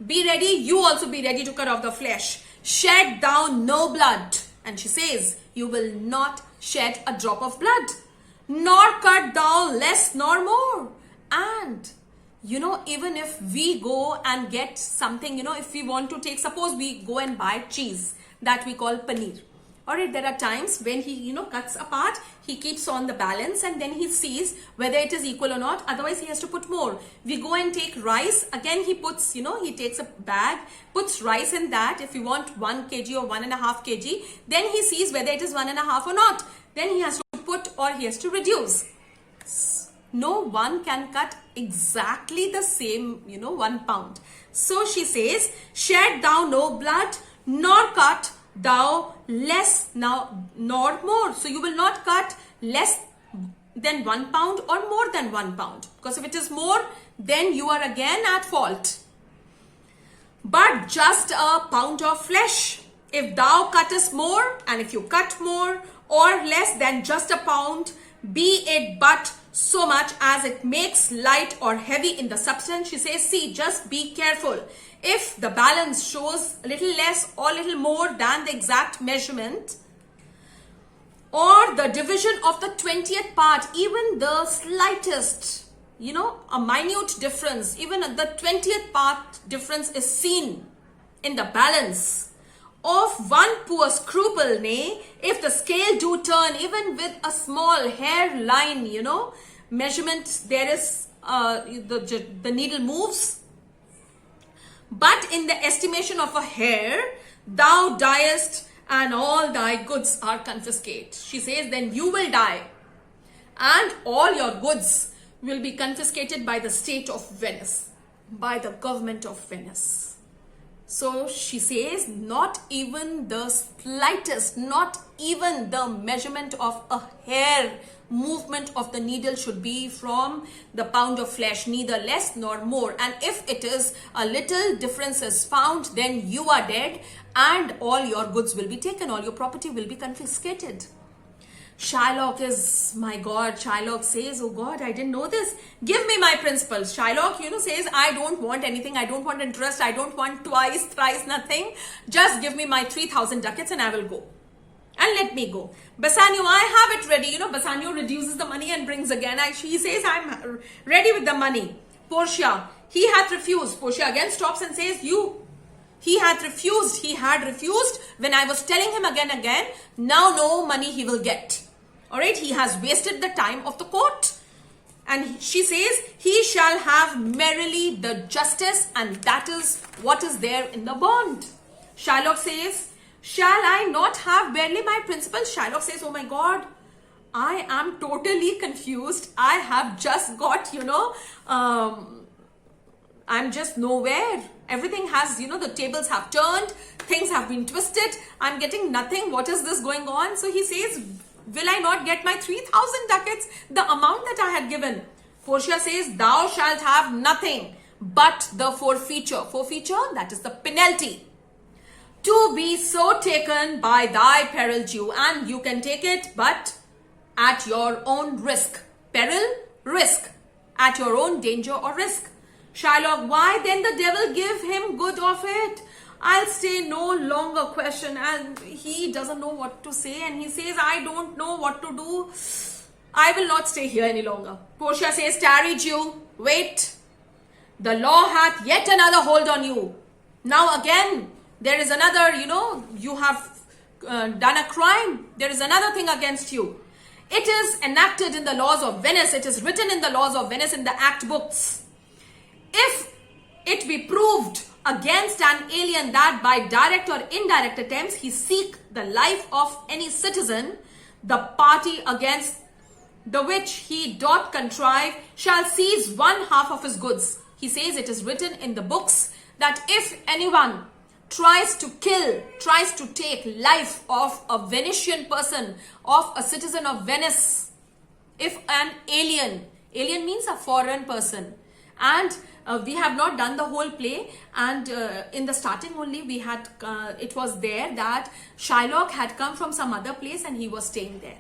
be ready. You also be ready to cut off the flesh. Shed thou no blood. And she says, you will not shed a drop of blood, nor cut thou less nor more. And, even if we go and get something, if we want to take, suppose we go and buy cheese that we call paneer. Alright, there are times when he, cuts apart, he keeps on the balance and then he sees whether it is equal or not. Otherwise, he has to put more. We go and take rice. Again, he puts, he takes a bag, puts rice in that. If you want 1 kg or 1.5 kg, then he sees whether it is 1.5 or not. Then he has to put or he has to reduce. No one can cut exactly the same, 1 pound. So she says, shed thou no blood, nor cut thou less now nor more. So you will not cut less than 1 pound or more than 1 pound. Because if it is more, then you are again at fault. But just a pound of flesh. If thou cuttest more, and if you cut more or less than just a pound, be it but so much as it makes light or heavy in the substance. She says, see, just be careful. If the balance shows a little less or little more than the exact measurement, or the division of the 20th part, even the slightest, a minute difference, even the 20th part difference is seen in the balance of one poor scruple, nay, if the scale do turn, even with a small hair line, measurement, there is, the needle moves. But in the estimation of a hair, thou diest and all thy goods are confiscated. She says, then you will die and all your goods will be confiscated by the state of Venice, by the government of Venice. So she says, not even the slightest, not even the measurement of a hair movement of the needle should be from the pound of flesh, neither less nor more. And if it is a little difference is found, then you are dead and all your goods will be taken, all your property will be confiscated. Shylock is, my God, Shylock says, oh God, I didn't know this. Give me my principles. Shylock, says, I don't want anything. I don't want interest. I don't want twice, thrice, nothing. Just give me my 3,000 ducats and I will go. And let me go. Bassanio, I have it ready. Bassanio reduces the money and brings again. He says, I'm ready with the money. Portia, he hath refused. Portia again stops and says, he had refused. He had refused when I was telling him again. Now no money he will get. All right, he has wasted the time of the court. And she says, he shall have merrily the justice, and that is what is there in the bond. Shylock says, shall I not have barely my principles? Shylock says, oh my God, I am totally confused. I have just got, I'm just nowhere. Everything has, the tables have turned. Things have been twisted. I'm getting nothing. What is this going on? So he says, will I not get my 3,000 ducats, the amount that I had given? Portia says, thou shalt have nothing but the forfeiture. Forfeiture, that is the penalty. To be so taken by thy peril, Jew. And you can take it, but at your own risk. Peril, risk. At your own danger or risk. Shylock, why then the devil give him good of it? I'll stay no longer question. And he doesn't know what to say. And he says, I don't know what to do. I will not stay here any longer. Portia says, tarry, Jew. Wait. The law hath yet another hold on you. Now again, there is another, you have done a crime, there is another thing against you. It is enacted in the laws of Venice. It is written in the laws of Venice in the act books. If it be proved against an alien that by direct or indirect attempts he seek the life of any citizen, the party against the which he doth contrive shall seize one half of his goods. He says it is written in the books that if anyone tries to kill, tries to take life of a Venetian person, of a citizen of Venice, if an alien means a foreign person, and we have not done the whole play, and in the starting only we had, it was there that Shylock had come from some other place and he was staying there.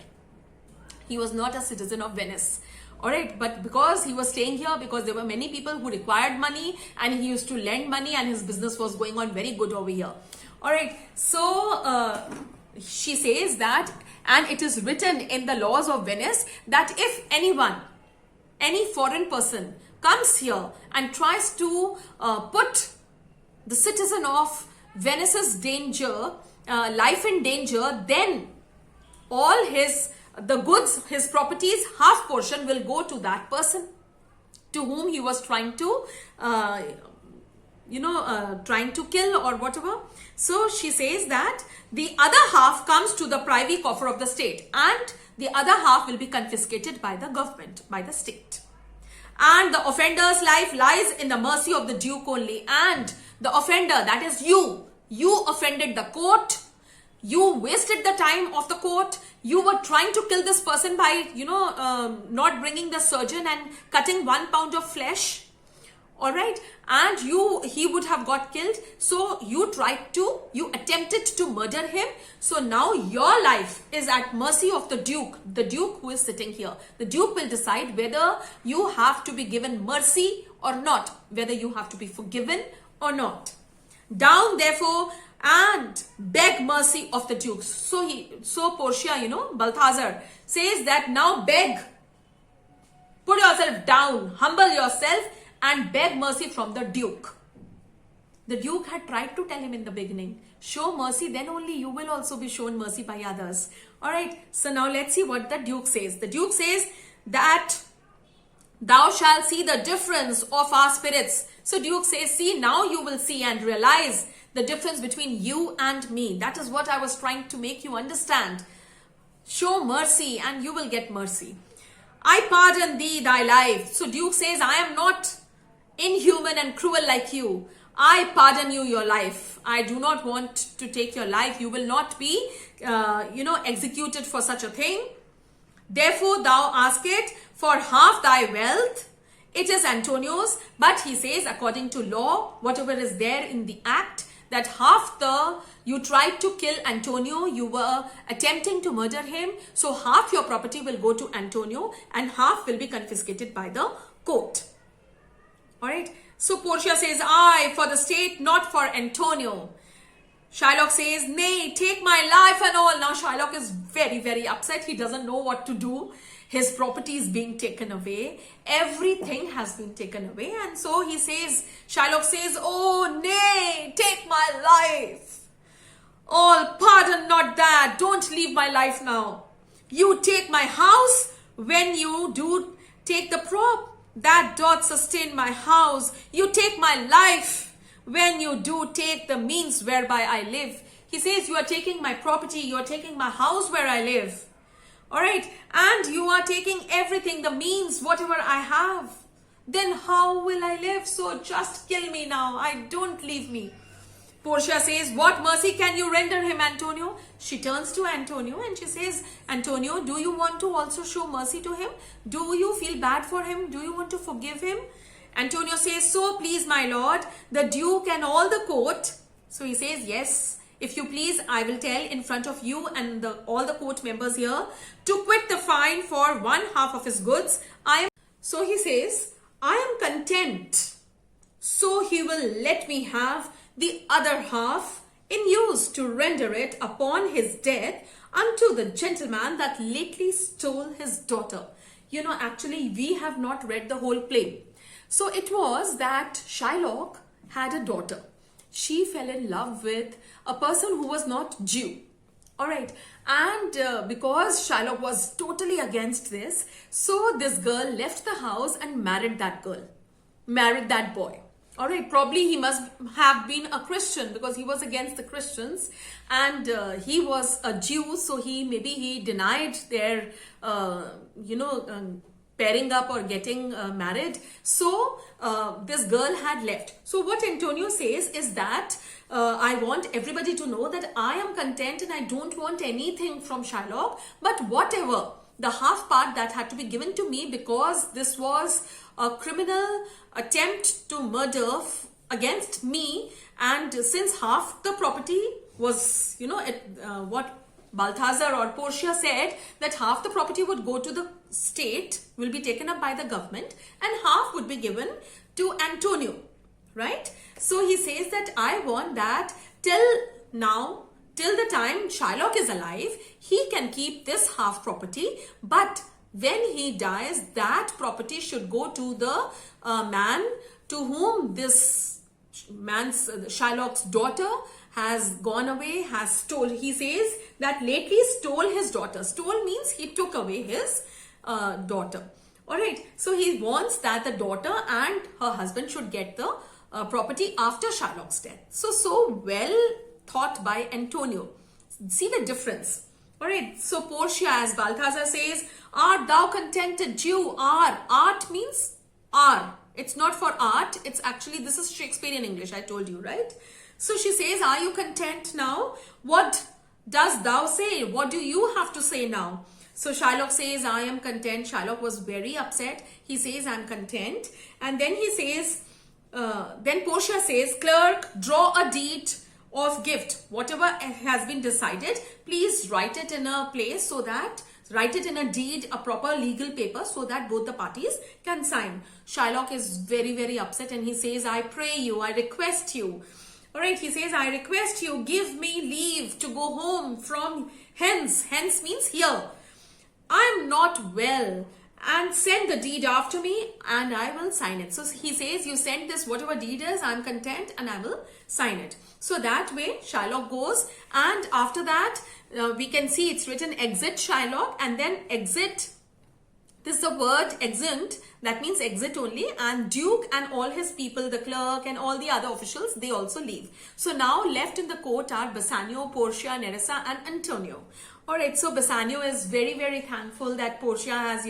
He was not a citizen of Venice. Alright, but because he was staying here, because there were many people who required money and he used to lend money and his business was going on very good over here. Alright, so she says that, and it is written in the laws of Venice that if anyone, any foreign person comes here and tries to put the citizen of Venice's life in danger, then all the goods, his properties, half portion will go to that person to whom he was trying to, trying to kill or whatever. So she says that the other half comes to the privy coffer of the state and the other half will be confiscated by the government, by the state. And the offender's life lies in the mercy of the Duke only. And the offender, that is you offended the court. You wasted the time of the court. You were trying to kill this person by, not bringing the surgeon and cutting 1 pound of flesh. Alright. And he would have got killed. So you attempted to murder him. So now your life is at mercy of the Duke who is sitting here. The Duke will decide whether you have to be given mercy or not, whether you have to be forgiven or not. Down therefore and beg mercy of the Duke. So Portia, Balthazar says that now beg, put yourself down, humble yourself and beg mercy from the Duke. The Duke had tried to tell him in the beginning, show mercy, then only you will also be shown mercy by others. Alright, so now let's see what the Duke says. The Duke says that thou shalt see the difference of our spirits. So Duke says, see, now you will see and realize the difference between you and me. That is what I was trying to make you understand. Show mercy and you will get mercy. I pardon thee thy life. So Duke says, I am not inhuman and cruel like you. I pardon you your life. I do not want to take your life. You will not be, executed for such a thing. Therefore thou ask it for half thy wealth. It is Antonio's, but he says according to law, whatever is there in the act, that you tried to kill Antonio, you were attempting to murder him. So half your property will go to Antonio and half will be confiscated by the court. Alright, so Portia says, I for the state, not for Antonio. Shylock says, nay, take my life and all. Now Shylock is very, very upset. He doesn't know what to do. His property is being taken away. Everything has been taken away. And so he says, Shylock says, oh nay, take my life. Oh, pardon not that. Don't leave my life now. You take my house when you do take the prop that doth sustain my house. You take my life when you do take the means whereby I live. He says, you are taking my property, you are taking my house where I live. Alright, and you are taking everything, the means, whatever I have. Then how will I live? So just kill me now. Don't leave me. Portia says, what mercy can you render him, Antonio? She turns to Antonio and she says, Antonio, do you want to also show mercy to him? Do you feel bad for him? Do you want to forgive him? Antonio says, so please my lord, the Duke and all the court. So he says, yes, if you please, I will tell in front of you and all the court members here to quit the fine for one half of his goods. So he says, I am content. So he will let me have the other half in use to render it upon his death unto the gentleman that lately stole his daughter. Actually, we have not read the whole play. So it was that Shylock had a daughter. She fell in love with a person who was not Jew. All right, and because Shylock was totally against this, so this girl left the house and married that girl, married that boy. All right, probably he must have been a Christian because he was against the Christians, and he was a Jew, so he denied their pairing up or getting married. So this girl had left. So what Antonio says is that I want everybody to know that I am content and I don't want anything from Shylock, but whatever, the half part that had to be given to me, because this was a criminal attempt to murder against me, and since half the property was, what Balthazar or Portia said, that half the property would go to the state, will be taken up by the government, and half would be given to Antonio, right? So he says that I want that till now, till the time Shylock is alive, he can keep this half property, but when he dies, that property should go to the man to whom this man's, Shylock's daughter, has gone away, has stole. He says that lately stole his daughter. Stole means he took away his daughter. All right. So he wants that the daughter and her husband should get the property after Shylock's death. So well thought by Antonio. See the difference. All right. So Portia, as Balthazar says, art thou contented, Jew? Art means are. It's not for art. It's actually, this is Shakespearean English, I told you, right? So she says, are you content now? What does thou say? What do you have to say now? So Shylock says, I am content. Shylock was very upset. He says, I'm content. And then he says, then Portia says, clerk, draw a deed of gift. Whatever has been decided, please write it in a place so that, write it in a deed, a proper legal paper, so that both the parties can sign. Shylock is very, very upset and he says, I pray you, I request you. All right, he says, I request you, give me leave to go home from hence. Hence means here. I am not well, and send the deed after me and I will sign it. So he says, you send this, whatever deed is, I'm content and I will sign it. So that way Shylock goes, and after that we can see it's written exit Shylock, and then exit, this is the word exit, that means exit only, and Duke and all his people, the clerk and all the other officials, they also leave. So now left in the court are Bassanio, Portia, Nerissa and Antonio. Alright, so Bassanio is very, very thankful that Portia has,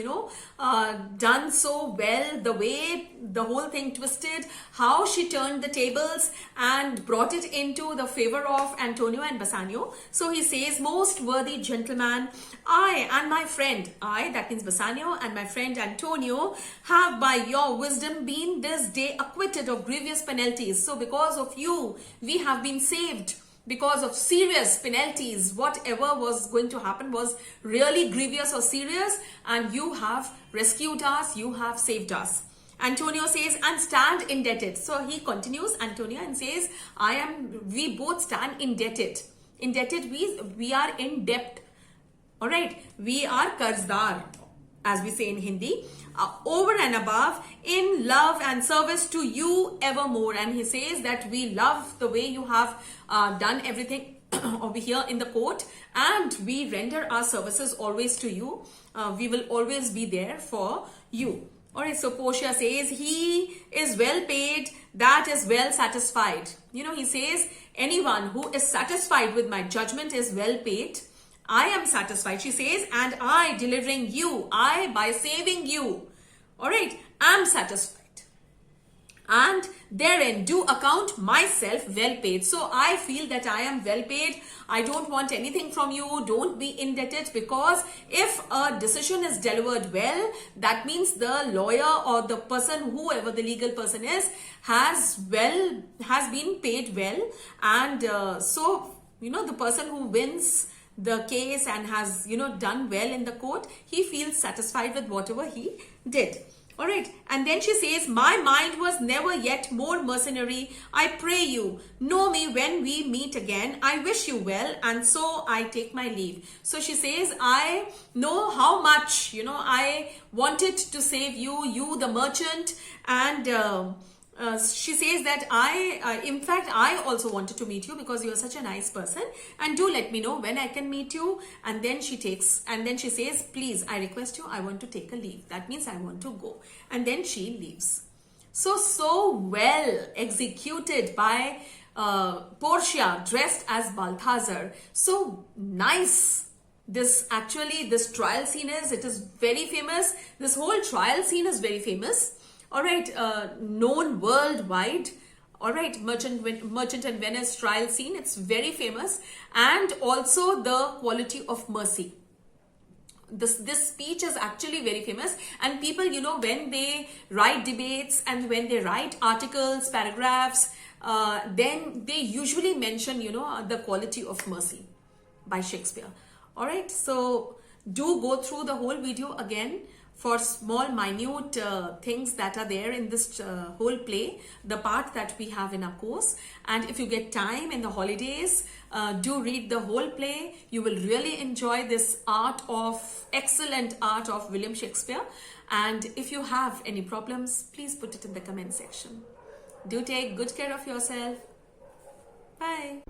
done so well, the way the whole thing twisted, how she turned the tables and brought it into the favor of Antonio and Bassanio. So he says, most worthy gentleman, I and my friend, that means Bassanio, and my friend Antonio, have by your wisdom been this day acquitted of grievous penalties. So because of you, we have been saved. Because of serious penalties, whatever was going to happen was really grievous or serious, and you have rescued us, you have saved us. Antonio says, and stand indebted. So he continues, Antonio, and says, we both stand indebted. Indebted, we are in debt. All right, we are qarzdar, as we say in Hindi, over and above, in love and service to you evermore. And he says that we love the way you have done everything over here in the court, and we render our services always to you. We will always be there for you. Alright, so Portia says, he is well paid, that is well satisfied. He says, anyone who is satisfied with my judgment is well paid. I am satisfied, she says, and I delivering you, I by saving you, all right, am satisfied. And therein do account myself well paid. So I feel that I am well paid. I don't want anything from you. Don't be indebted, because if a decision is delivered well, that means the lawyer or the person, whoever the legal person is, has been paid well. And so, the person who wins the case and has, done well in the court, he feels satisfied with whatever he did. All right. And then she says, my mind was never yet more mercenary. I pray you, know me when we meet again. I wish you well, and so I take my leave. So she says, I know how much, I wanted to save you, the merchant, and she says that in fact, I also wanted to meet you because you are such a nice person, and do let me know when I can meet you. And then she says, please, I request you, I want to take a leave. That means I want to go. And then she leaves. So well executed by Portia, dressed as Balthazar. So nice. This trial scene it is very famous. This whole trial scene is very famous. All right, known worldwide. All right, Merchant and Venice trial scene, it's very famous. And also the quality of mercy. This speech is actually very famous, and people, when they write debates and when they write articles, paragraphs, then they usually mention, the quality of mercy by Shakespeare. All right, so do go through the whole video again for small minute things that are there in this whole play, the part that we have in our course. And if you get time in the holidays, do read the whole play. You will really enjoy this excellent art of William Shakespeare. And if you have any problems, please put it in the comment section. Do take good care of yourself. Bye.